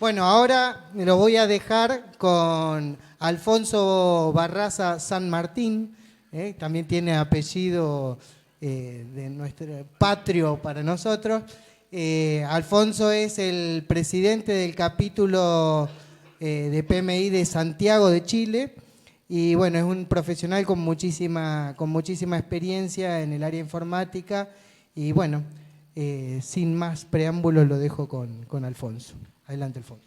Bueno, ahora lo voy a dejar con Alfonso Barraza San Martín, también tiene apellido de nuestro patrio para nosotros. Alfonso es el presidente del capítulo de PMI de Santiago de Chile y bueno, es un profesional con muchísima experiencia en el área informática y bueno, sin más preámbulos lo dejo con Alfonso. Adelante, Alfonso.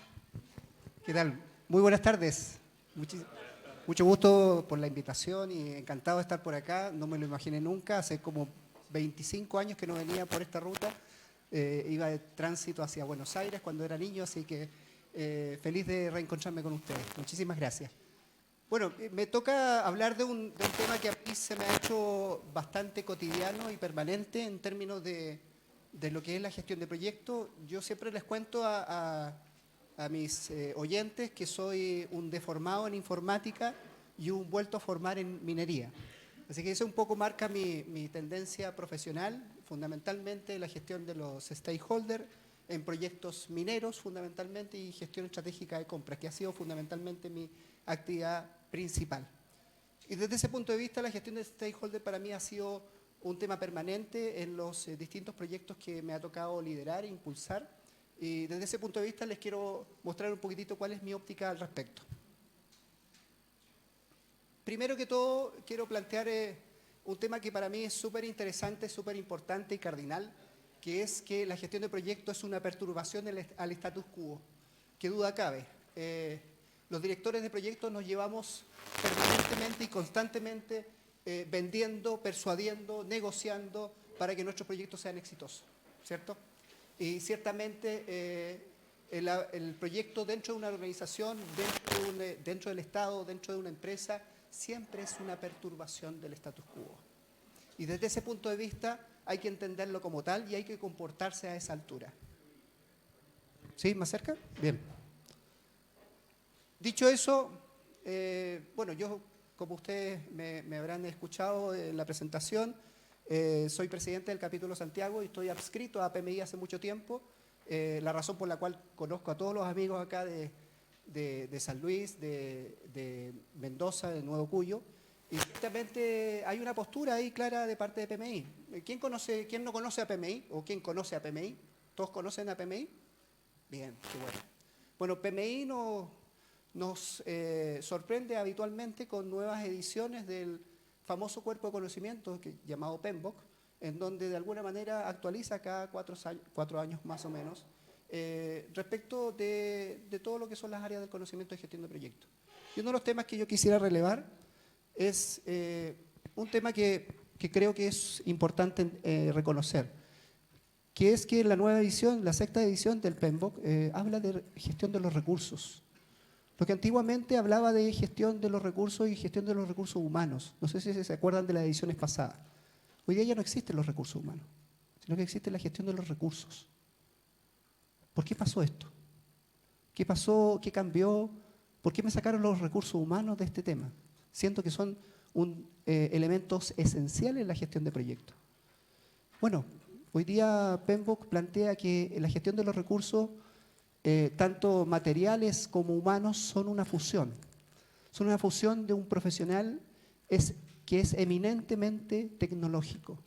¿Qué tal? Muy buenas tardes. Mucho gusto por la invitación y encantado de estar por acá. No me lo imaginé nunca. Hace como 25 años que no venía por esta ruta. Iba de tránsito hacia Buenos Aires cuando era niño, así que feliz de reencontrarme con ustedes. Muchísimas gracias. Bueno, me toca hablar de un tema que a mí se me ha hecho bastante cotidiano y permanente en términos de lo que es la gestión de proyectos. Yo siempre les cuento a mis oyentes que soy un deformado en informática y un vuelto a formar en minería. Así que eso un poco marca mi tendencia profesional, fundamentalmente la gestión de los stakeholders en proyectos mineros fundamentalmente y gestión estratégica de compras, que ha sido fundamentalmente mi actividad principal. Y desde ese punto de vista la gestión de stakeholders para mí ha sido un tema permanente en los distintos proyectos que me ha tocado liderar e impulsar. Y desde ese punto de vista les quiero mostrar un poquitito cuál es mi óptica al respecto. Primero que todo, quiero plantear un tema que para mí es súper interesante, súper importante y cardinal, que es que la gestión de proyectos es una perturbación al status quo. ¿Qué duda cabe? Los directores de proyectos nos llevamos permanentemente y constantemente vendiendo, persuadiendo, negociando para que nuestros proyectos sean exitosos, ¿cierto? Y ciertamente el proyecto dentro de una organización, dentro del Estado, dentro de una empresa, siempre es una perturbación del status quo. Y desde ese punto de vista hay que entenderlo como tal y hay que comportarse a esa altura. ¿Sí? ¿Más cerca? Bien. Dicho eso, bueno, yo, como ustedes me habrán escuchado en la presentación, soy presidente del capítulo Santiago y estoy adscrito a PMI hace mucho tiempo. La razón por la cual conozco a todos los amigos acá de San Luis, de Mendoza, de Nuevo Cuyo, y ciertamente hay una postura ahí clara de parte de PMI. ¿Quién no conoce a PMI o quién conoce a PMI? ¿Todos conocen a PMI? Bien, qué bueno. Bueno, PMI nos sorprende habitualmente con nuevas ediciones del famoso cuerpo de conocimiento llamado PMBOK, en donde de alguna manera actualiza cada 4 años más o menos respecto de todo lo que son las áreas del conocimiento de gestión de proyectos. Y uno de los temas que yo quisiera relevar es un tema que creo que es importante reconocer, que es que la nueva edición, la 6ª edición del PMBOK, habla de gestión de los recursos. Lo que antiguamente hablaba de gestión de los recursos y gestión de los recursos humanos. No sé si se acuerdan de las ediciones pasadas. Hoy día ya no existen los recursos humanos, sino que existe la gestión de los recursos. ¿Por qué pasó esto? ¿Qué pasó? ¿Qué cambió? ¿Por qué me sacaron los recursos humanos de este tema? Siento que son elementos esenciales en la gestión de proyectos. Bueno, hoy día PMBOK plantea que la gestión de los recursos tanto materiales como humanos son una fusión. Son una fusión de un profesional que es eminentemente tecnológico.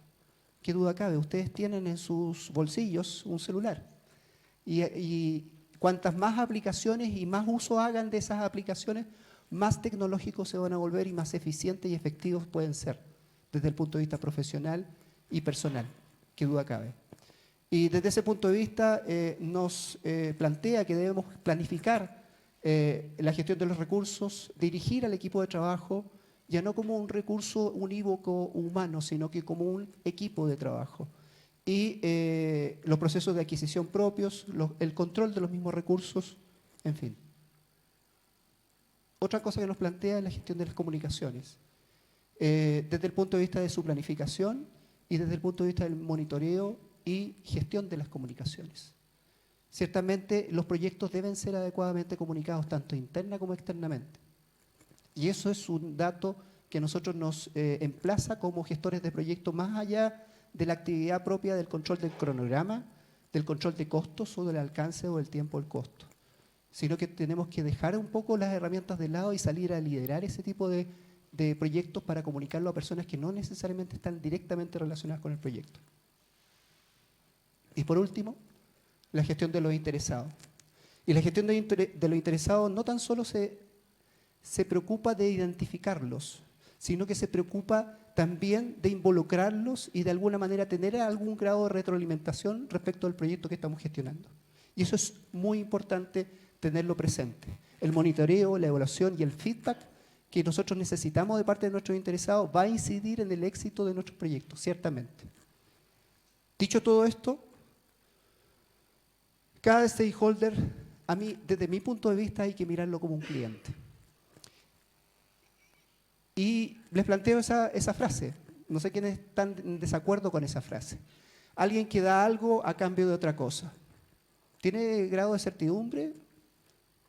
¿Qué duda cabe? Ustedes tienen en sus bolsillos un celular. Y cuantas más aplicaciones y más uso hagan de esas aplicaciones, más tecnológicos se van a volver y más eficientes y efectivos pueden ser desde el punto de vista profesional y personal. ¿Qué duda cabe? Y desde ese punto de vista nos plantea que debemos planificar la gestión de los recursos, dirigir al equipo de trabajo, ya no como un recurso unívoco humano, sino que como un equipo de trabajo. Y los procesos de adquisición propios, el control de los mismos recursos, en fin. Otra cosa que nos plantea es la gestión de las comunicaciones, desde el punto de vista de su planificación y desde el punto de vista del monitoreo y gestión de las comunicaciones. Ciertamente los proyectos deben ser adecuadamente comunicados tanto interna como externamente. Y eso es un dato que a nosotros nos emplaza como gestores de proyectos más allá de la actividad propia del control del cronograma, del control de costos o del alcance o del tiempo del costo. sino que tenemos que dejar un poco las herramientas de lado y salir a liderar ese tipo de proyectos para comunicarlo a personas que no necesariamente están directamente relacionadas con el proyecto. Y por último, la gestión de los interesados. Y la gestión de los interesados no tan solo se preocupa de identificarlos, sino que se preocupa también de involucrarlos y de alguna manera tener algún grado de retroalimentación respecto al proyecto que estamos gestionando. Y eso es muy importante tenerlo presente. El monitoreo, la evaluación y el feedback que nosotros necesitamos de parte de nuestros interesados va a incidir en el éxito de nuestros proyectos, ciertamente. Dicho todo esto, cada stakeholder, desde mi punto de vista, hay que mirarlo como un cliente. Y les planteo esa frase. No sé quiénes están en desacuerdo con esa frase. Alguien que da algo a cambio de otra cosa. ¿Tiene grado de certidumbre?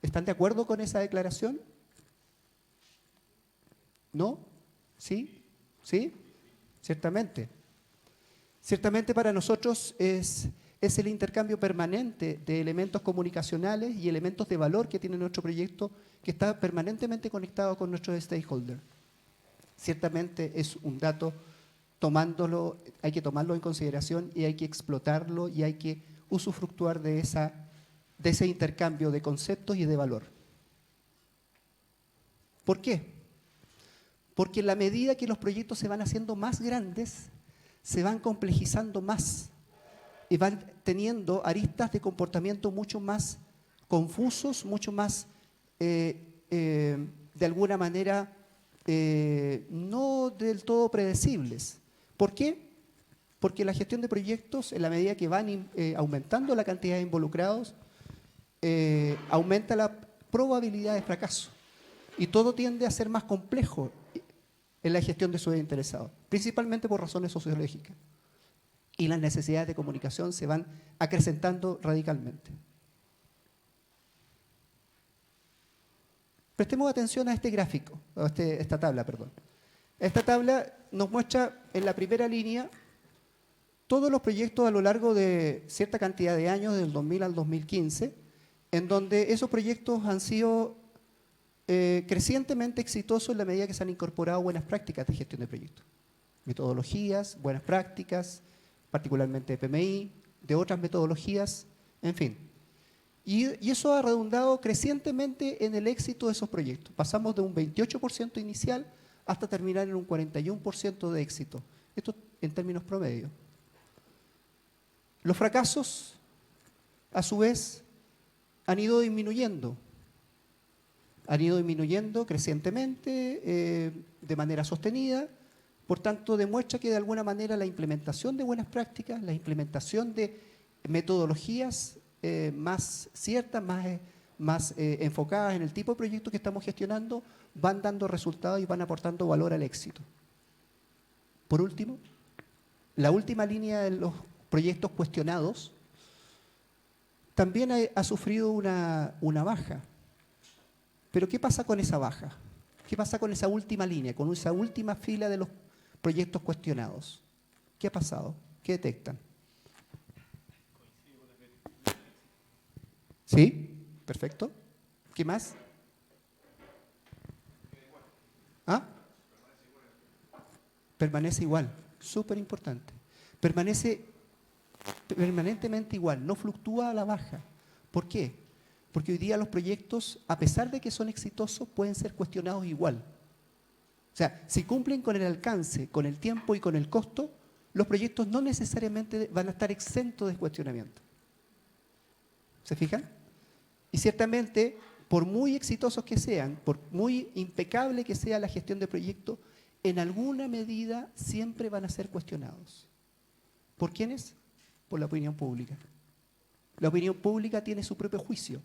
¿Están de acuerdo con esa declaración? ¿No? ¿Sí? ¿Sí? Ciertamente. Ciertamente para nosotros es el intercambio permanente de elementos comunicacionales y elementos de valor que tiene nuestro proyecto, que está permanentemente conectado con nuestros stakeholders. Ciertamente es un dato, hay que tomarlo en consideración y hay que explotarlo y hay que usufructuar de ese intercambio de conceptos y de valor. ¿Por qué? Porque en la medida que los proyectos se van haciendo más grandes, se van complejizando más y van teniendo aristas de comportamiento mucho más confusos, mucho más, de alguna manera, no del todo predecibles. ¿Por qué? Porque la gestión de proyectos, en la medida que van aumentando la cantidad de involucrados, aumenta la probabilidad de fracaso. Y todo tiende a ser más complejo en la gestión de sus interesados, principalmente por razones sociológicas. Y las necesidades de comunicación se van acrecentando radicalmente. Prestemos atención a este gráfico, esta tabla, perdón. Esta tabla nos muestra en la primera línea todos los proyectos a lo largo de cierta cantidad de años, del 2000 al 2015, en donde esos proyectos han sido crecientemente exitosos en la medida que se han incorporado buenas prácticas de gestión de proyectos. Metodologías, buenas prácticas, particularmente de PMI, de otras metodologías, en fin. Y eso ha redundado crecientemente en el éxito de esos proyectos. Pasamos de un 28% inicial hasta terminar en un 41% de éxito. Esto en términos promedio. Los fracasos, a su vez, han ido disminuyendo. Han ido disminuyendo crecientemente, de manera sostenida. Por tanto, demuestra que de alguna manera la implementación de buenas prácticas, la implementación de metodologías más ciertas, más enfocadas en el tipo de proyectos que estamos gestionando, van dando resultados y van aportando valor al éxito. Por último, la última línea de los proyectos cuestionados también ha sufrido una baja. Pero ¿qué pasa con esa baja? ¿Qué pasa con esa última línea, con esa última fila de los proyectos cuestionados? ¿Qué ha pasado? ¿Qué detectan? ¿Sí? Perfecto. ¿Qué más? ¿Ah? Permanece igual. Súper importante. Permanece permanentemente igual, no fluctúa a la baja. ¿Por qué? Porque hoy día los proyectos, a pesar de que son exitosos, pueden ser cuestionados igual. O sea, si cumplen con el alcance, con el tiempo y con el costo, los proyectos no necesariamente van a estar exentos de cuestionamiento. ¿Se fijan? Y ciertamente, por muy exitosos que sean, por muy impecable que sea la gestión de proyectos, en alguna medida siempre van a ser cuestionados. ¿Por quiénes? Por la opinión pública. La opinión pública tiene su propio juicio.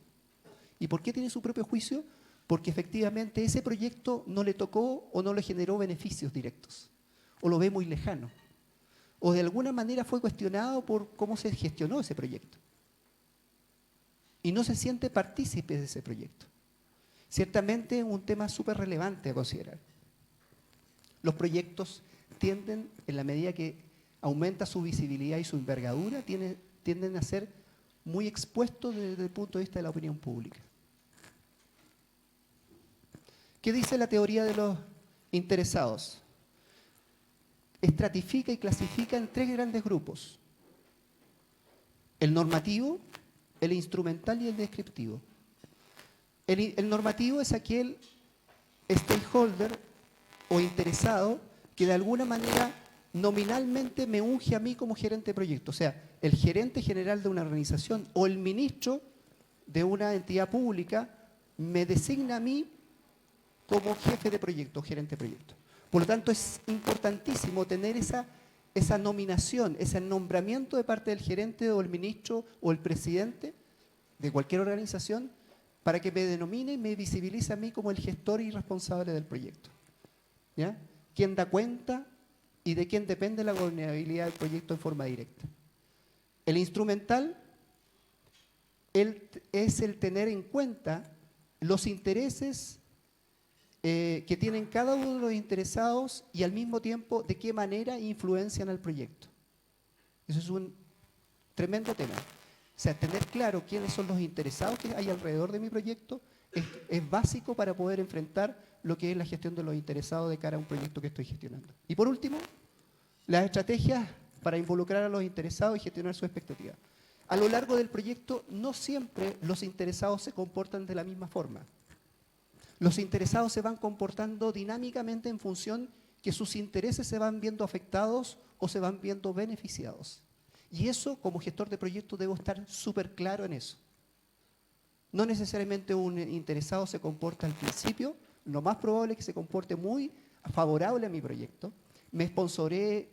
¿Y por qué tiene su propio juicio? Porque efectivamente ese proyecto no le tocó o no le generó beneficios directos, o lo ve muy lejano, o de alguna manera fue cuestionado por cómo se gestionó ese proyecto. Y no se siente partícipe de ese proyecto. Ciertamente es un tema súper relevante a considerar. Los proyectos tienden, en la medida que aumenta su visibilidad y su envergadura, tienden a ser muy expuestos desde el punto de vista de la opinión pública. ¿Qué dice la teoría de los interesados? Estratifica y clasifica en 3 grandes grupos: el normativo, el instrumental y el descriptivo. El normativo es aquel stakeholder o interesado que de alguna manera nominalmente me unge a mí como gerente de proyecto. O sea, el gerente general de una organización o el ministro de una entidad pública me designa a mí como jefe de proyecto o gerente de proyecto. Por lo tanto, es importantísimo tener esa nominación, ese nombramiento de parte del gerente o el ministro o el presidente de cualquier organización para que me denomine y me visibilice a mí como el gestor y responsable del proyecto. ¿Ya? ¿Quién da cuenta y de quién depende la gobernabilidad del proyecto en forma directa? El instrumental es el tener en cuenta los intereses que tienen cada uno de los interesados y al mismo tiempo de qué manera influencian al proyecto. Eso es un tremendo tema. O sea, tener claro quiénes son los interesados que hay alrededor de mi proyecto es básico para poder enfrentar lo que es la gestión de los interesados de cara a un proyecto que estoy gestionando. Y por último, las estrategias para involucrar a los interesados y gestionar sus expectativas. A lo largo del proyecto, no siempre los interesados se comportan de la misma forma. Los interesados se van comportando dinámicamente en función que sus intereses se van viendo afectados o se van viendo beneficiados. Y eso, como gestor de proyecto, debo estar súper claro en eso. No necesariamente un interesado se comporta al principio, lo más probable es que se comporte muy favorable a mi proyecto, me sponsoree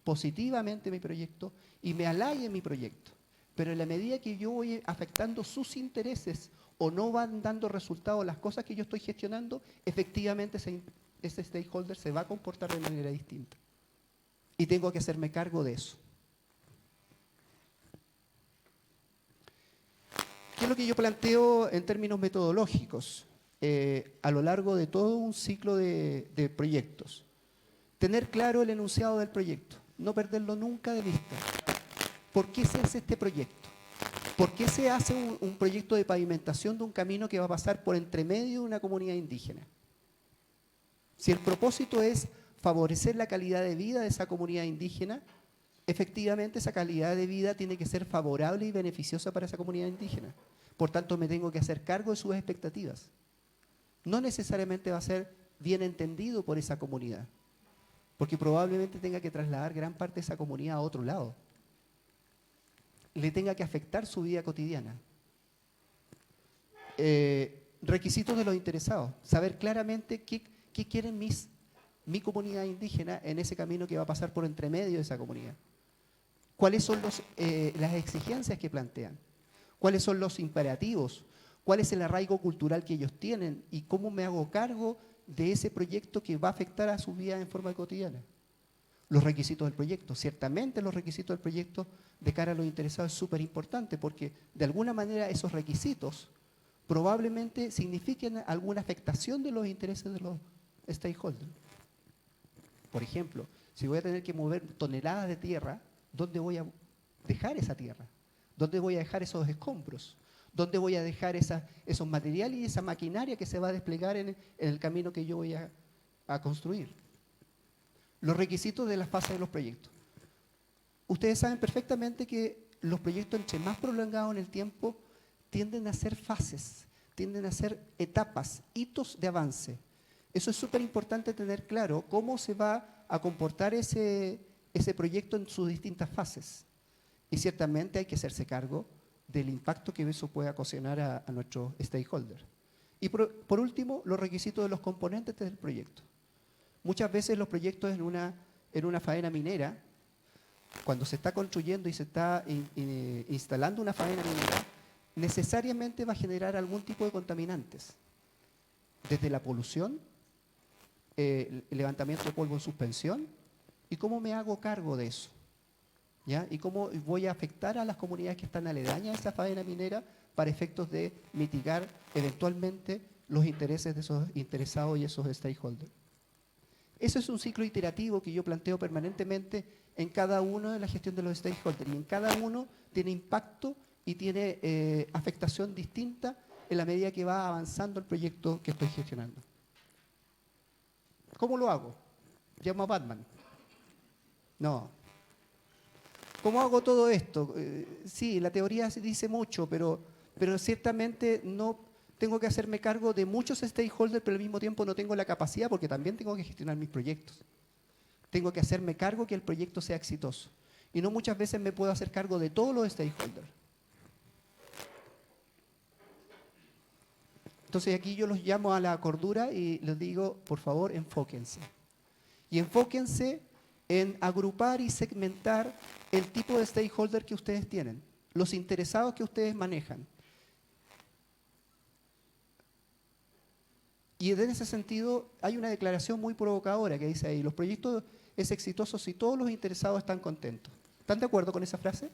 positivamente mi proyecto y me halague mi proyecto. Pero en la medida que yo voy afectando sus intereses o no van dando resultados las cosas que yo estoy gestionando, efectivamente ese stakeholder se va a comportar de manera distinta. Y tengo que hacerme cargo de eso. ¿Qué es lo que yo planteo en términos metodológicos a lo largo de todo un ciclo de proyectos? Tener claro el enunciado del proyecto, no perderlo nunca de vista. ¿Por qué se hace este proyecto? ¿Por qué se hace un proyecto de pavimentación de un camino que va a pasar por entre medio de una comunidad indígena? Si el propósito es favorecer la calidad de vida de esa comunidad indígena, efectivamente esa calidad de vida tiene que ser favorable y beneficiosa para esa comunidad indígena. Por tanto, me tengo que hacer cargo de sus expectativas. No necesariamente va a ser bien entendido por esa comunidad, porque probablemente tenga que trasladar gran parte de esa comunidad a otro lado. Le tenga que afectar su vida cotidiana. Requisitos de los interesados. Saber claramente qué quieren mi comunidad indígena en ese camino que va a pasar por entre medio de esa comunidad. ¿Cuáles son las exigencias que plantean? ¿Cuáles son los imperativos? ¿Cuál es el arraigo cultural que ellos tienen? ¿Y cómo me hago cargo de ese proyecto que va a afectar a su vida en forma cotidiana? Los requisitos del proyecto. Ciertamente los requisitos del proyecto de cara a los interesados es súper importante porque de alguna manera esos requisitos probablemente signifiquen alguna afectación de los intereses de los stakeholders. Por ejemplo, si voy a tener que mover toneladas de tierra, ¿dónde voy a dejar esa tierra? ¿Dónde voy a dejar esos escombros? ¿Dónde voy a dejar esos materiales y esa maquinaria que se va a desplegar en el camino que yo voy a construir? Los requisitos de la fase de los proyectos. Ustedes saben perfectamente que los proyectos, entre más prolongados en el tiempo, tienden a ser fases, tienden a ser etapas, hitos de avance. Eso es súper importante tener claro, cómo se va a comportar ese proyecto en sus distintas fases. Y ciertamente hay que hacerse cargo del impacto que eso pueda ocasionar a nuestros stakeholders. Y por último, los requisitos de los componentes del proyecto. Muchas veces los proyectos en una faena minera, cuando se está construyendo y se está instalando una faena minera, necesariamente va a generar algún tipo de contaminantes. Desde la polución, el levantamiento de polvo en suspensión, y cómo me hago cargo de eso. ¿Ya? Y cómo voy a afectar a las comunidades que están aledañas a esa faena minera para efectos de mitigar eventualmente los intereses de esos interesados y esos stakeholders. Eso es un ciclo iterativo que yo planteo permanentemente en cada uno de la gestión de los stakeholders. Y en cada uno tiene impacto y tiene afectación distinta en la medida que va avanzando el proyecto que estoy gestionando. ¿Cómo lo hago? Llamo a Batman. No. ¿Cómo hago todo esto? Sí, la teoría se dice mucho, pero ciertamente no tengo que hacerme cargo de muchos stakeholders, pero al mismo tiempo no tengo la capacidad porque también tengo que gestionar mis proyectos. Tengo que hacerme cargo que el proyecto sea exitoso. Y no muchas veces me puedo hacer cargo de todos los stakeholders. Entonces aquí yo los llamo a la cordura y les digo, por favor, enfóquense. Y enfóquense en agrupar y segmentar el tipo de stakeholder que ustedes tienen, los interesados que ustedes manejan. Y en ese sentido hay una declaración muy provocadora que dice ahí, los proyectos es exitoso si todos los interesados están contentos. ¿Están de acuerdo con esa frase?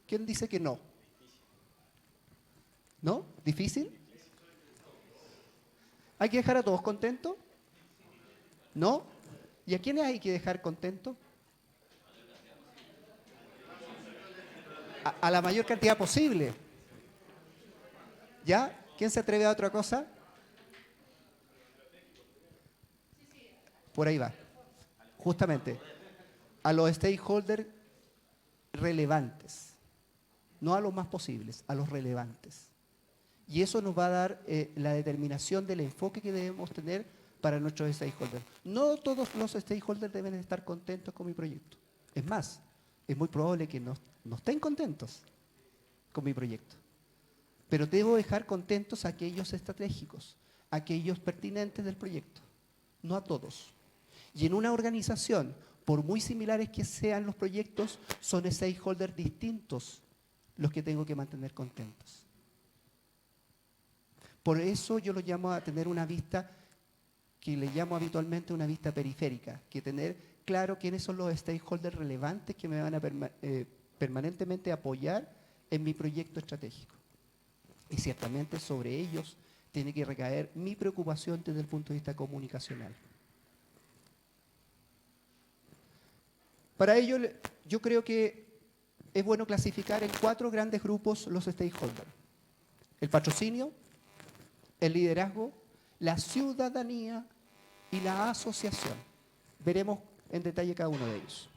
¿Quién dice que no? ¿No? ¿Difícil? ¿Hay que dejar a todos contentos? ¿No? ¿Y a quiénes hay que dejar contentos? A la mayor cantidad posible. ¿Ya? ¿Quién se atreve a otra cosa? Por ahí va. Justamente. A los stakeholders relevantes. No a los más posibles, a los relevantes. Y eso nos va a dar la determinación del enfoque que debemos tener para nuestros stakeholders. No todos los stakeholders deben estar contentos con mi proyecto. Es más, es muy probable que no estén contentos con mi proyecto. Pero debo dejar contentos a aquellos estratégicos, a aquellos pertinentes del proyecto, no a todos. Y en una organización, por muy similares que sean los proyectos, son stakeholders distintos los que tengo que mantener contentos. Por eso yo lo llamo a tener una vista que le llamo habitualmente una vista periférica, que tener claro quiénes son los stakeholders relevantes que me van a permanentemente apoyar en mi proyecto estratégico. Y ciertamente sobre ellos tiene que recaer mi preocupación desde el punto de vista comunicacional. Para ello, yo creo que es bueno clasificar en 4 grandes grupos los stakeholders. El patrocinio, el liderazgo, la ciudadanía y la asociación. Veremos en detalle cada uno de ellos.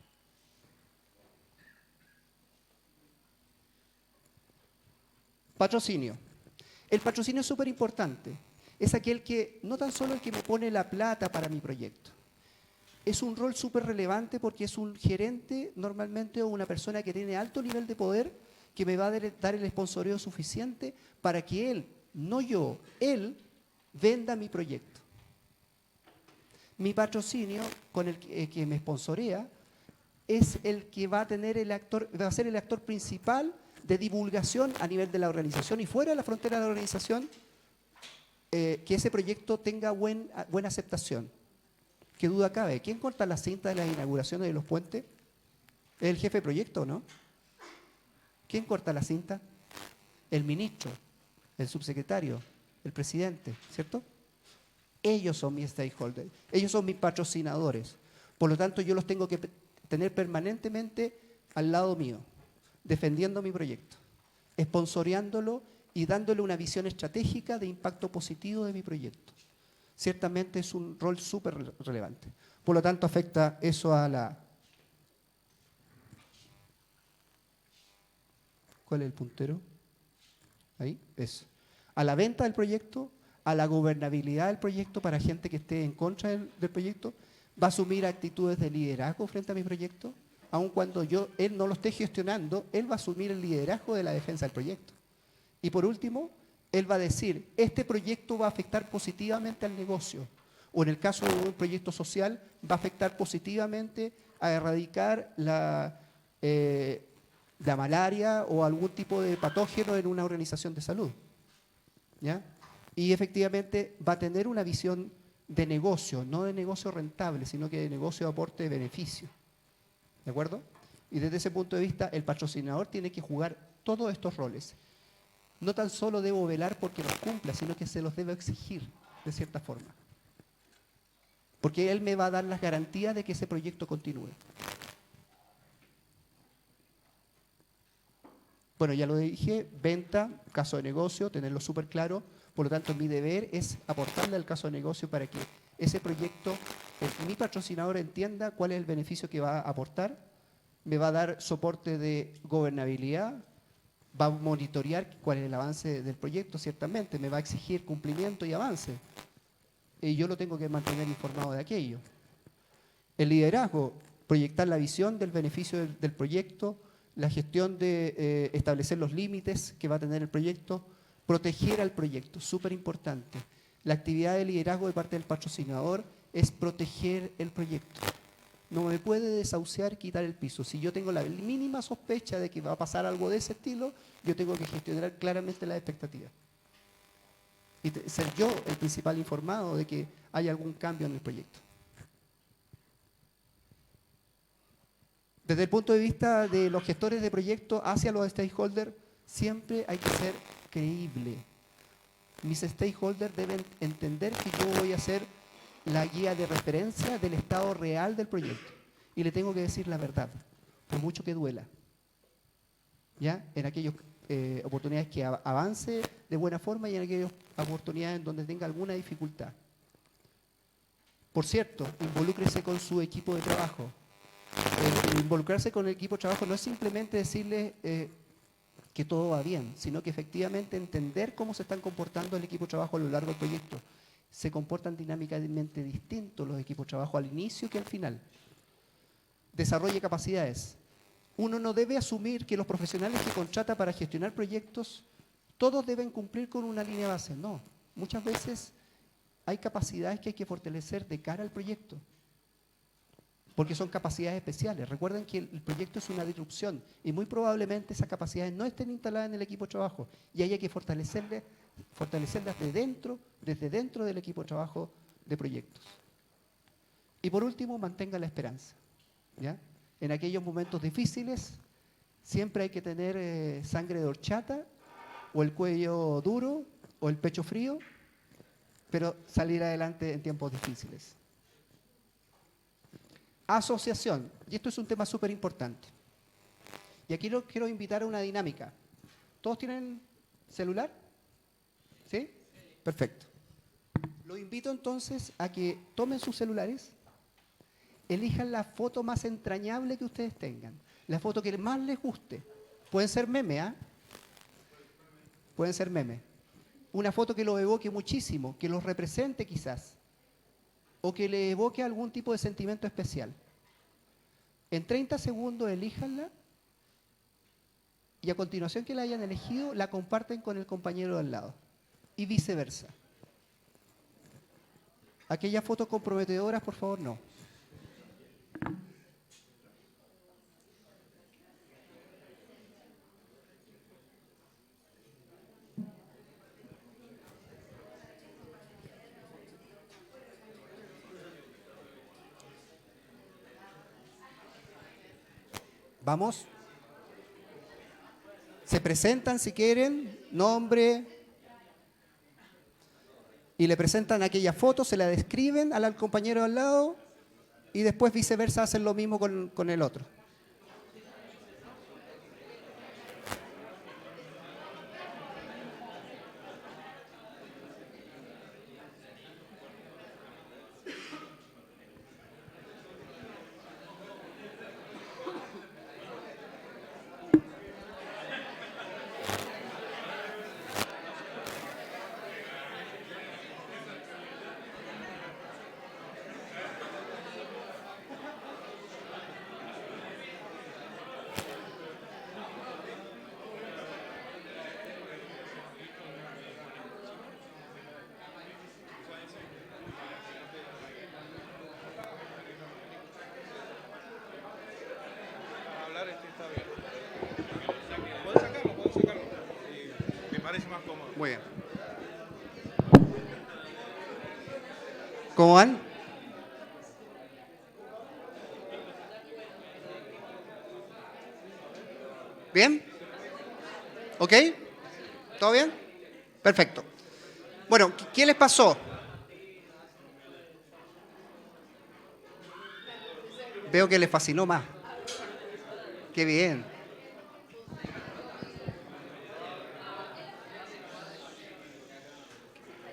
Patrocinio. El patrocinio es súper importante. Es aquel que, no tan solo el que me pone la plata para mi proyecto. Es un rol súper relevante porque es un gerente normalmente o una persona que tiene alto nivel de poder que me va a dar el sponsoreo suficiente para que él, no yo, él venda mi proyecto. Mi patrocinio con el que me sponsorea es el que va a tener va a ser el actor principal de divulgación a nivel de la organización y fuera de la frontera de la organización, que ese proyecto tenga buena aceptación. ¿Qué duda cabe? ¿Quién corta la cinta de las inauguraciones de los puentes? ¿Es el jefe de proyecto, no? ¿Quién corta la cinta? El ministro, el subsecretario, el presidente, ¿cierto? Ellos son mis stakeholders, ellos son mis patrocinadores. Por lo tanto, yo los tengo que tener permanentemente al lado mío, defendiendo mi proyecto, sponsoreándolo y dándole una visión estratégica de impacto positivo de mi proyecto. Ciertamente es un rol súper relevante. Por lo tanto, afecta eso a la... ¿Cuál es el puntero? Ahí, eso. A la venta del proyecto, a la gobernabilidad del proyecto para gente que esté en contra del proyecto, va a asumir actitudes de liderazgo frente a mi proyecto, aun cuando él no lo esté gestionando, él va a asumir el liderazgo de la defensa del proyecto. Y por último, él va a decir, este proyecto va a afectar positivamente al negocio, o en el caso de un proyecto social, va a afectar positivamente a erradicar la malaria o algún tipo de patógeno en una organización de salud. ¿Ya? Y efectivamente va a tener una visión de negocio, no de negocio rentable, sino que de negocio de aporte de beneficio. ¿De acuerdo? Y desde ese punto de vista, el patrocinador tiene que jugar todos estos roles. No tan solo debo velar porque los cumpla, sino que se los debo exigir, de cierta forma. Porque él me va a dar las garantías de que ese proyecto continúe. Bueno, ya lo dije, venta, caso de negocio, tenerlo súper claro. Por lo tanto, mi deber es aportarle al caso de negocio para que ese proyecto, mi patrocinador entienda cuál es el beneficio que va a aportar, me va a dar soporte de gobernabilidad, va a monitorear cuál es el avance del proyecto, ciertamente, me va a exigir cumplimiento y avance. Y yo lo tengo que mantener informado de aquello. El liderazgo, proyectar la visión del beneficio del proyecto, la gestión de establecer los límites que va a tener el proyecto, proteger al proyecto, súper importante. La actividad de liderazgo de parte del patrocinador es proteger el proyecto. No me puede desahuciar, quitar el piso. Si yo tengo la mínima sospecha de que va a pasar algo de ese estilo, yo tengo que gestionar claramente las expectativas. Y ser yo el principal informado de que hay algún cambio en el proyecto. Desde el punto de vista de los gestores de proyectos hacia los stakeholders, siempre hay que ser creíble. Mis stakeholders deben entender que yo voy a ser la guía de referencia del estado real del proyecto. Y le tengo que decir la verdad, por mucho que duela. ¿Ya? En aquellas oportunidades que avance de buena forma y en aquellas oportunidades en donde tenga alguna dificultad. Por cierto, involúcrese con su equipo de trabajo. Involucrarse con el equipo de trabajo no es simplemente decirle que todo va bien, sino que efectivamente entender cómo se están comportando el equipo de trabajo a lo largo del proyecto. Se comportan dinámicamente distintos los equipos de trabajo al inicio que al final. Desarrolle capacidades. Uno no debe asumir que los profesionales que contrata para gestionar proyectos, todos deben cumplir con una línea base. No, muchas veces hay capacidades que hay que fortalecer de cara al proyecto, porque son capacidades especiales. Recuerden que el proyecto es una disrupción y muy probablemente esas capacidades no estén instaladas en el equipo de trabajo y ahí hay que fortalecerlas desde dentro del equipo de trabajo de proyectos. Y por último, mantenga la esperanza. ¿Ya? En aquellos momentos difíciles siempre hay que tener sangre de horchata o el cuello duro o el pecho frío, pero salir adelante en tiempos difíciles. Asociación, y esto es un tema súper importante. Y aquí los quiero invitar a una dinámica. ¿Todos tienen celular? ¿Sí? Perfecto. Los invito entonces a que tomen sus celulares, elijan la foto más entrañable que ustedes tengan, la foto que más les guste. Pueden ser meme, ¿ah? Pueden ser meme. Una foto que los evoque muchísimo, que los represente quizás, o que le evoque algún tipo de sentimiento especial. En 30 segundos elíjanla y a continuación que la hayan elegido, la comparten con el compañero de al lado y viceversa. Aquellas fotos comprometedoras, por favor, no. Vamos. Se presentan si quieren, nombre, y le presentan aquella foto, se la describen al compañero al lado y después viceversa hacen lo mismo con el otro. Está bien. Puedes sacarlo. Me parece más cómodo. Muy bien. ¿Cómo van? ¿Bien? ¿Ok? ¿Todo bien? Perfecto. Bueno, ¿qué les pasó? Veo que les fascinó más. Qué bien.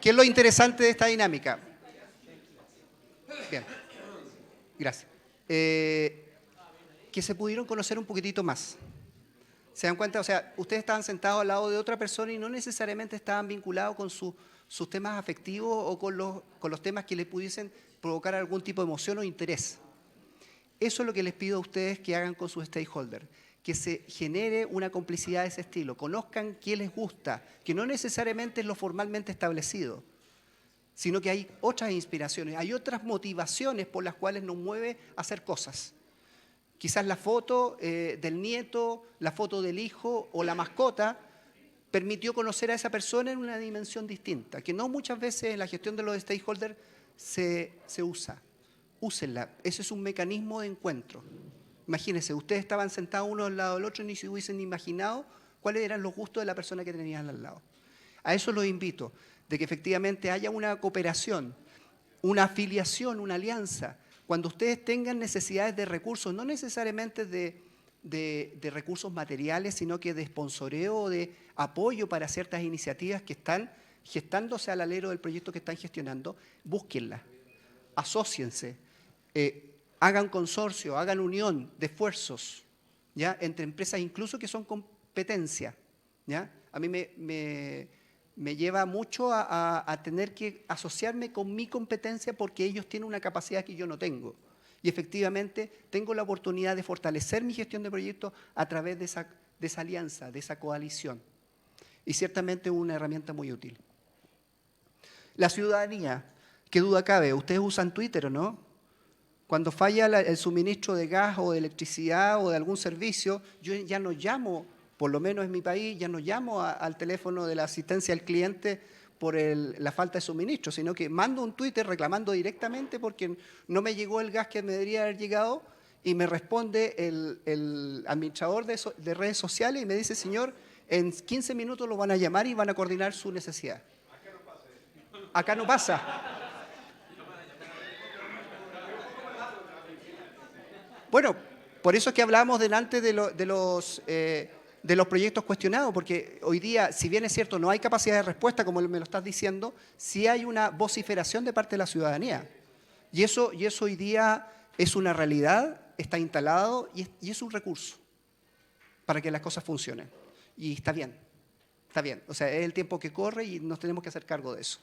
¿Qué es lo interesante de esta dinámica? Bien, gracias. Que se pudieron conocer un poquitito más. ¿Se dan cuenta? O sea, ustedes estaban sentados al lado de otra persona y no necesariamente estaban vinculados con sus temas afectivos o con los temas que les pudiesen provocar algún tipo de emoción o interés. Eso es lo que les pido a ustedes que hagan con sus stakeholders, que se genere una complicidad de ese estilo, conozcan qué les gusta, que no necesariamente es lo formalmente establecido, sino que hay otras inspiraciones, hay otras motivaciones por las cuales nos mueve a hacer cosas. Quizás la foto del nieto, la foto del hijo o la mascota permitió conocer a esa persona en una dimensión distinta, que no muchas veces en la gestión de los stakeholders se usa. Úsenla, ese es un mecanismo de encuentro. Imagínense, ustedes estaban sentados uno al lado del otro y ni se hubiesen imaginado cuáles eran los gustos de la persona que tenían al lado. A eso los invito, de que efectivamente haya una cooperación, una afiliación, una alianza. Cuando ustedes tengan necesidades de recursos, no necesariamente de recursos materiales, sino que de sponsoreo o de apoyo para ciertas iniciativas que están gestándose al alero del proyecto que están gestionando, búsquenlas, asóciense, hagan consorcio, hagan unión de esfuerzos, ¿ya? Entre empresas incluso que son competencia, ¿ya? A mí me lleva mucho a tener que asociarme con mi competencia porque ellos tienen una capacidad que yo no tengo. Y efectivamente tengo la oportunidad de fortalecer mi gestión de proyectos a través de esa alianza, de esa coalición. Y ciertamente es una herramienta muy útil. La ciudadanía, qué duda cabe, ustedes usan Twitter, ¿o no? Cuando falla el suministro de gas o de electricidad o de algún servicio, yo ya no llamo, por lo menos en mi país, ya no llamo al teléfono de la asistencia al cliente por la falta de suministro, sino que mando un Twitter reclamando directamente porque no me llegó el gas que me debería haber llegado y me responde el administrador de redes sociales y me dice, señor, en 15 minutos lo van a llamar y van a coordinar su necesidad. Acá no pasa. Bueno, por eso es que hablábamos delante de los proyectos cuestionados, porque hoy día, si bien es cierto, no hay capacidad de respuesta, como me lo estás diciendo, sí hay una vociferación de parte de la ciudadanía. Y eso hoy día es una realidad, está instalado y es un recurso para que las cosas funcionen. Y está bien, está bien. O sea, es el tiempo que corre y nos tenemos que hacer cargo de eso.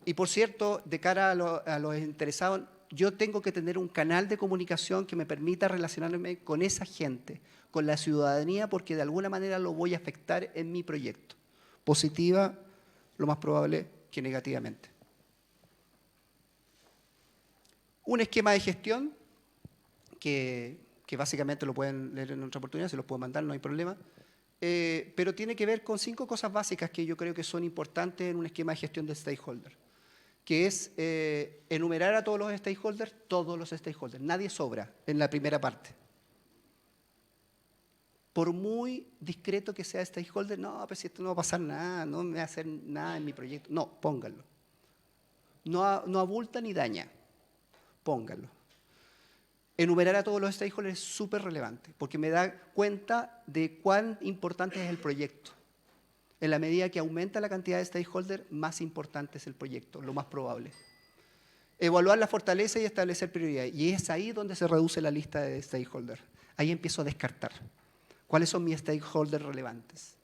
Y por cierto, de cara a los interesados, yo tengo que tener un canal de comunicación que me permita relacionarme con esa gente, con la ciudadanía, porque de alguna manera lo voy a afectar en mi proyecto. Positiva, lo más probable que negativamente. Un esquema de gestión que básicamente lo pueden leer en otra oportunidad, se los puedo mandar, no hay problema. Pero tiene que ver con 5 cosas básicas que yo creo que son importantes en un esquema de gestión de stakeholders, que es enumerar a todos los stakeholders, nadie sobra en la primera parte. Por muy discreto que sea stakeholder, no, pero si esto no va a pasar nada, no me va a hacer nada en mi proyecto. No, pónganlo. No abulta ni daña, pónganlo. Enumerar a todos los stakeholders es súper relevante, porque me da cuenta de cuán importante es el proyecto. En la medida que aumenta la cantidad de stakeholders, más importante es el proyecto, lo más probable. Evaluar la fortaleza y establecer prioridades. Y es ahí donde se reduce la lista de stakeholders. Ahí empiezo a descartar. ¿Cuáles son mis stakeholders relevantes?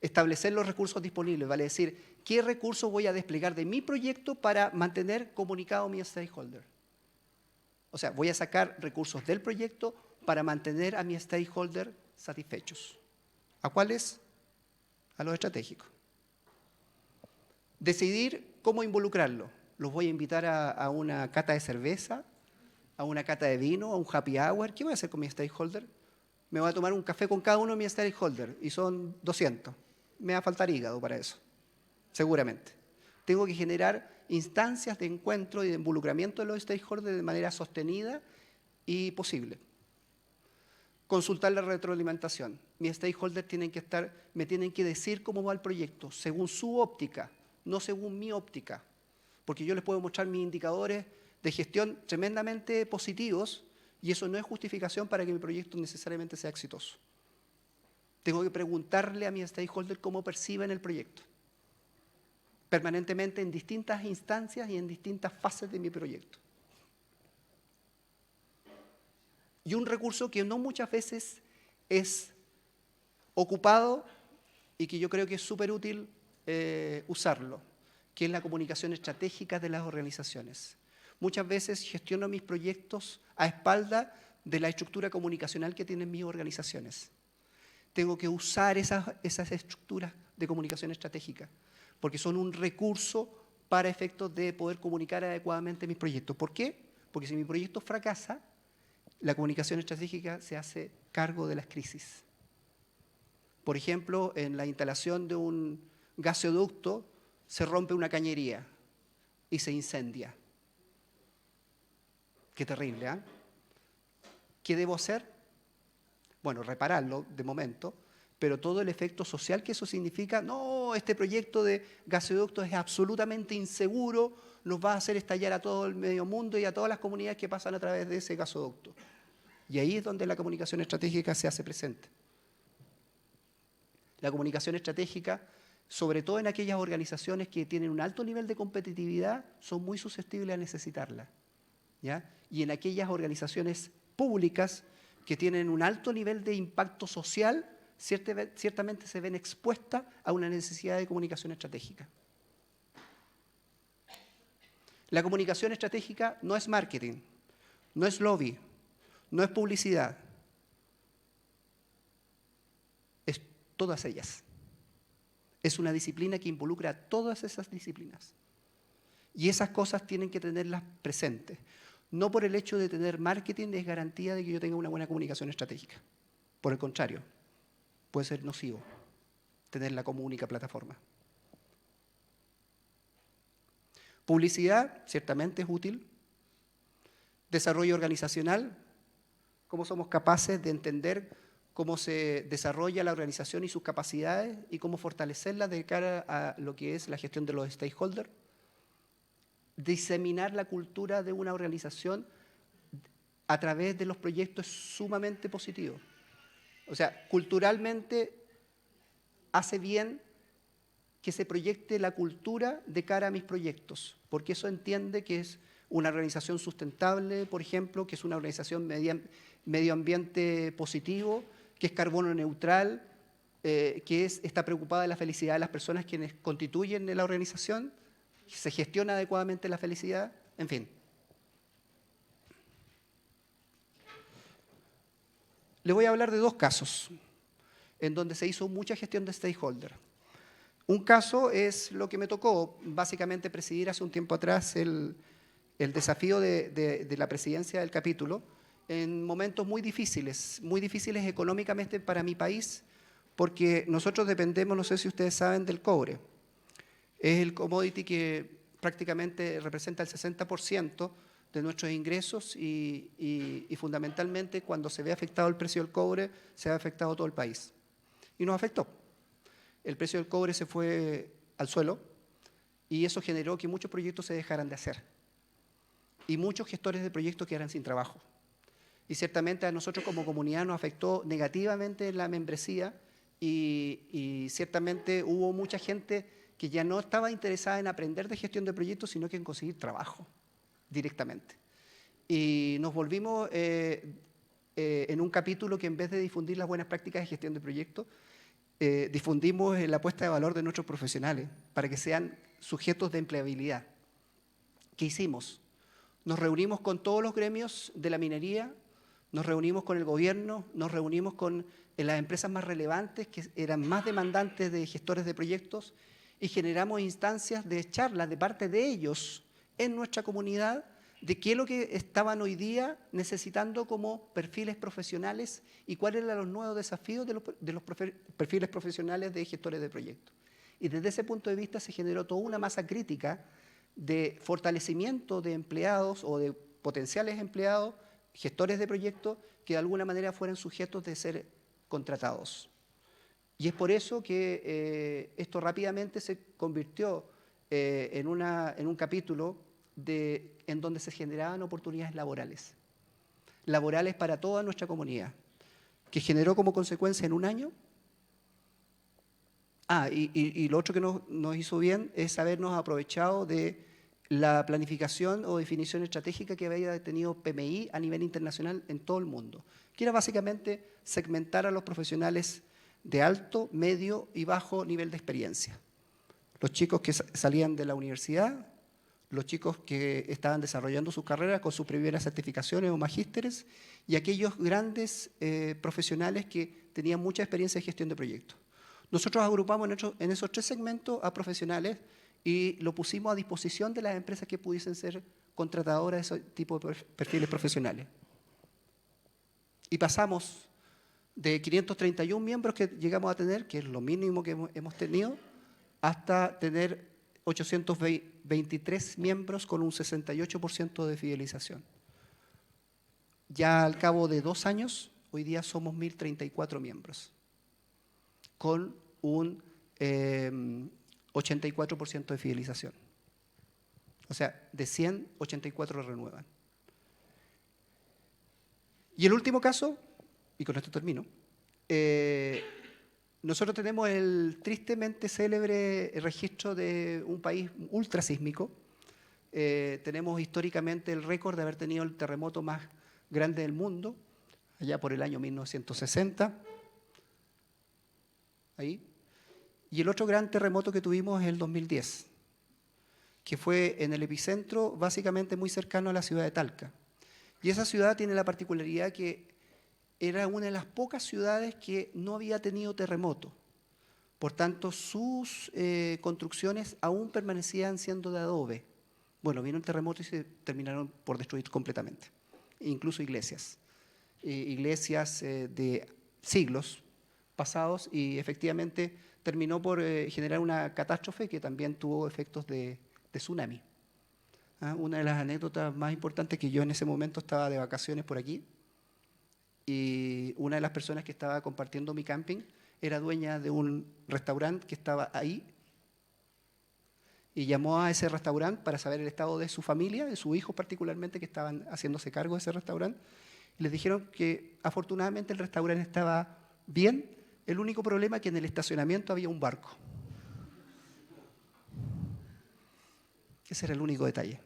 Establecer los recursos disponibles, vale decir, ¿qué recursos voy a desplegar de mi proyecto para mantener comunicado a mi stakeholder? O sea, voy a sacar recursos del proyecto para mantener a mi stakeholder satisfechos. ¿A cuáles? A los estratégicos. Decidir cómo involucrarlo. Los voy a invitar a una cata de cerveza, a una cata de vino, a un happy hour. ¿Qué voy a hacer con mi stakeholder? Me voy a tomar un café con cada uno de mis stakeholders y son 200. Me va a faltar hígado para eso, seguramente. Tengo que generar instancias de encuentro y de involucramiento de los stakeholders de manera sostenida y posible. Consultar la retroalimentación. Mis stakeholders me tienen que decir cómo va el proyecto, según su óptica, no según mi óptica. Porque yo les puedo mostrar mis indicadores de gestión tremendamente positivos y eso no es justificación para que mi proyecto necesariamente sea exitoso. Tengo que preguntarle a mis stakeholders cómo perciben el proyecto. permanentemente en distintas instancias y en distintas fases de mi proyecto. Y un recurso que no muchas veces es ocupado y que yo creo que es súper útil usarlo, que es la comunicación estratégica de las organizaciones. Muchas veces gestiono mis proyectos a espalda de la estructura comunicacional que tienen mis organizaciones. Tengo que usar esas estructuras de comunicación estratégica, porque son un recurso para efectos de poder comunicar adecuadamente mis proyectos. ¿Por qué? Porque si mi proyecto fracasa, la comunicación estratégica se hace cargo de las crisis. Por ejemplo, en la instalación de un gasoducto se rompe una cañería y se incendia. Qué terrible, ¿eh? ¿Qué debo hacer? Bueno, repararlo de momento, pero todo el efecto social que eso significa, no, este proyecto de gasoducto es absolutamente inseguro, nos va a hacer estallar a todo el medio mundo y a todas las comunidades que pasan a través de ese gasoducto. Y ahí es donde la comunicación estratégica se hace presente. La comunicación estratégica, sobre todo en aquellas organizaciones que tienen un alto nivel de competitividad, son muy susceptibles a necesitarla, ¿ya? Y en aquellas organizaciones públicas que tienen un alto nivel de impacto social, ciertamente se ven expuestas a una necesidad de comunicación estratégica. La comunicación estratégica no es marketing, no es lobby, no es publicidad, es todas ellas. Es una disciplina que involucra a todas esas disciplinas. Y esas cosas tienen que tenerlas presentes. No por el hecho de tener marketing es garantía de que yo tenga una buena comunicación estratégica. Por el contrario, puede ser nocivo tenerla como única plataforma. Publicidad, ciertamente es útil. Desarrollo organizacional, cómo somos capaces de entender cómo se desarrolla la organización y sus capacidades y cómo fortalecerlas de cara a lo que es la gestión de los stakeholders. Diseminar la cultura de una organización a través de los proyectos es sumamente positivo. O sea, culturalmente hace bien que se proyecte la cultura de cara a mis proyectos, porque eso entiende que es una organización sustentable, por ejemplo, que es una organización medio ambiente positivo, que es carbono neutral, que está preocupada de la felicidad de las personas quienes constituyen la organización, se gestiona adecuadamente la felicidad, en fin. Les voy a hablar de dos casos en donde se hizo mucha gestión de stakeholder. Un caso es lo que me tocó, básicamente presidir hace un tiempo atrás el desafío de la presidencia del capítulo en momentos muy difíciles económicamente para mi país, porque nosotros dependemos, no sé si ustedes saben, del cobre. Es el commodity que prácticamente representa el 60% de nuestros ingresos y fundamentalmente cuando se ve afectado el precio del cobre, se ve afectado todo el país. Y nos afectó. El precio del cobre se fue al suelo y eso generó que muchos proyectos se dejaran de hacer. Y muchos gestores de proyectos quedaran sin trabajo. Y ciertamente a nosotros como comunidad nos afectó negativamente la membresía y ciertamente hubo mucha gente que ya no estaba interesada en aprender de gestión de proyectos, sino que en conseguir trabajo directamente. Y nos volvimos en un capítulo que en vez de difundir las buenas prácticas de gestión de proyectos, difundimos la puesta de valor de nuestros profesionales para que sean sujetos de empleabilidad. ¿Qué hicimos? Nos reunimos con todos los gremios de la minería, nos reunimos con el gobierno, nos reunimos con las empresas más relevantes que eran más demandantes de gestores de proyectos y generamos instancias de charlas de parte de ellos en nuestra comunidad de qué es lo que estaban hoy día necesitando como perfiles profesionales y cuáles eran los nuevos desafíos de los perfiles profesionales de gestores de proyectos. Y desde ese punto de vista se generó toda una masa crítica de fortalecimiento de empleados o de potenciales empleados, gestores de proyectos, que de alguna manera fueran sujetos de ser contratados. Y es por eso que esto rápidamente se convirtió en un capítulo en donde se generaban oportunidades laborales para toda nuestra comunidad, que generó como consecuencia en un año Y lo otro que nos hizo bien es habernos aprovechado de la planificación o definición estratégica que había tenido PMI a nivel internacional en todo el mundo, que era básicamente segmentar a los profesionales de alto, medio y bajo nivel de experiencia. Los chicos que salían de la universidad, los chicos que estaban desarrollando sus carreras con sus primeras certificaciones o magísteres, y aquellos grandes profesionales que tenían mucha experiencia en gestión de proyectos. Nosotros agrupamos en esos 3 segmentos a profesionales y lo pusimos a disposición de las empresas que pudiesen ser contratadoras de ese tipo de perfiles profesionales. Y pasamos de 531 miembros que llegamos a tener, que es lo mínimo que hemos tenido, hasta tener 823 miembros con un 68% de fidelización. Ya al cabo de 2 años, hoy día somos 1.034 miembros, con un 84% de fidelización. O sea, de 100, 84 renuevan. Y el último caso, y con esto termino, nosotros tenemos el tristemente célebre registro de un país ultrasísmico. Tenemos históricamente el récord de haber tenido el terremoto más grande del mundo, allá por el año 1960. Ahí. Y el otro gran terremoto que tuvimos es el 2010, que fue en el epicentro, básicamente muy cercano a la ciudad de Talca. Y esa ciudad tiene la particularidad que era una de las pocas ciudades que no había tenido terremoto. Por tanto, sus construcciones aún permanecían siendo de adobe. Bueno, vino el terremoto y se terminaron por destruir completamente. Incluso iglesias. Iglesias de siglos pasados, y efectivamente terminó por generar una catástrofe que también tuvo efectos de tsunami. Una de las anécdotas más importantes, que yo en ese momento estaba de vacaciones por aquí, y una de las personas que estaba compartiendo mi camping era dueña de un restaurante que estaba ahí, y llamó a ese restaurante para saber el estado de su familia, de sus hijos particularmente, que estaban haciéndose cargo de ese restaurante. Y les dijeron que afortunadamente el restaurante estaba bien, el único problema es que en el estacionamiento había un barco. Ese era el único detalle.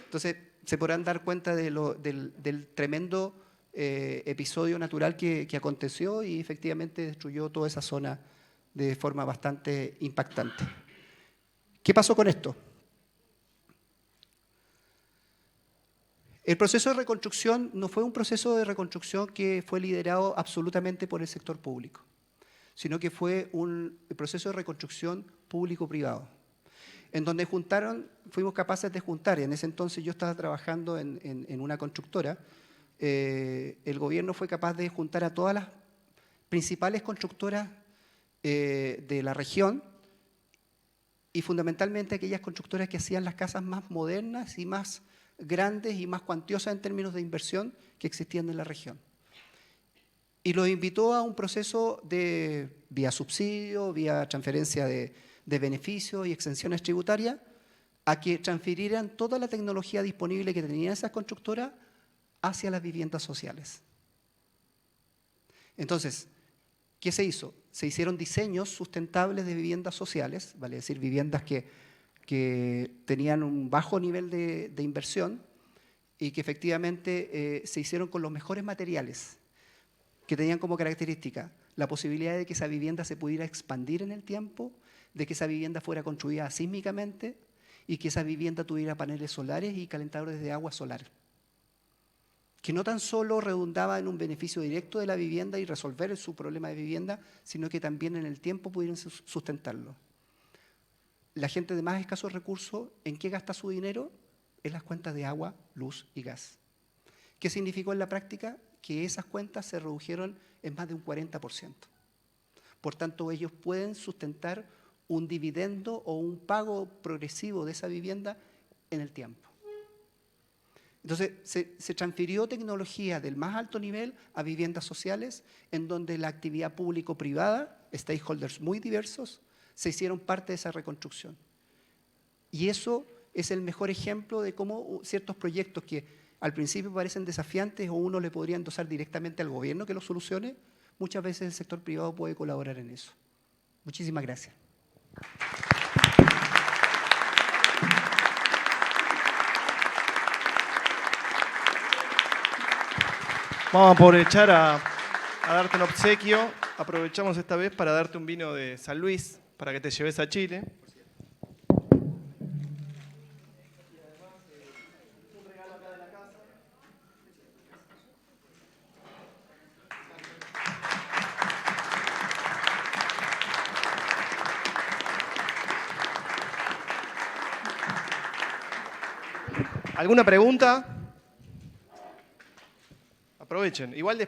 Entonces, se podrán dar cuenta del tremendo episodio natural que aconteció, y efectivamente destruyó toda esa zona de forma bastante impactante. ¿Qué pasó con esto? El proceso de reconstrucción no fue un proceso de reconstrucción que fue liderado absolutamente por el sector público, sino que fue un proceso de reconstrucción público-privado, en donde fuimos capaces de juntar, y en ese entonces yo estaba trabajando en una constructora. El gobierno fue capaz de juntar a todas las principales constructoras de la región, y fundamentalmente aquellas constructoras que hacían las casas más modernas y más grandes y más cuantiosas en términos de inversión que existían en la región. Y los invitó a un proceso de vía subsidio, vía transferencia de beneficios y exenciones tributarias, a que transfirieran toda la tecnología disponible que tenían esas constructoras hacia las viviendas sociales. Entonces, ¿qué se hizo? Se hicieron diseños sustentables de viviendas sociales, vale decir, viviendas que tenían un bajo nivel de inversión, y que efectivamente se hicieron con los mejores materiales, que tenían como característica la posibilidad de que esa vivienda se pudiera expandir en el tiempo, de que esa vivienda fuera construida sísmicamente, y que esa vivienda tuviera paneles solares y calentadores de agua solar, que no tan solo redundaba en un beneficio directo de la vivienda y resolver su problema de vivienda, sino que también en el tiempo pudieran sustentarlo. La gente de más escasos recursos, ¿en qué gasta su dinero? En las cuentas de agua, luz y gas. ¿Qué significó en la práctica? Que esas cuentas se redujeron en más de un 40%. Por tanto, ellos pueden sustentar un dividendo o un pago progresivo de esa vivienda en el tiempo. Entonces, se transfirió tecnología del más alto nivel a viviendas sociales, en donde la actividad público-privada, stakeholders muy diversos, se hicieron parte de esa reconstrucción. Y eso es el mejor ejemplo de cómo ciertos proyectos que al principio parecen desafiantes o uno le podría endosar directamente al gobierno que los solucione, muchas veces el sector privado puede colaborar en eso. Muchísimas gracias. Vamos a aprovechar a darte un obsequio. Aprovechamos esta vez para darte un vino de San Luis para que te lleves a Chile. ¿Alguna pregunta? Aprovechen. Igual después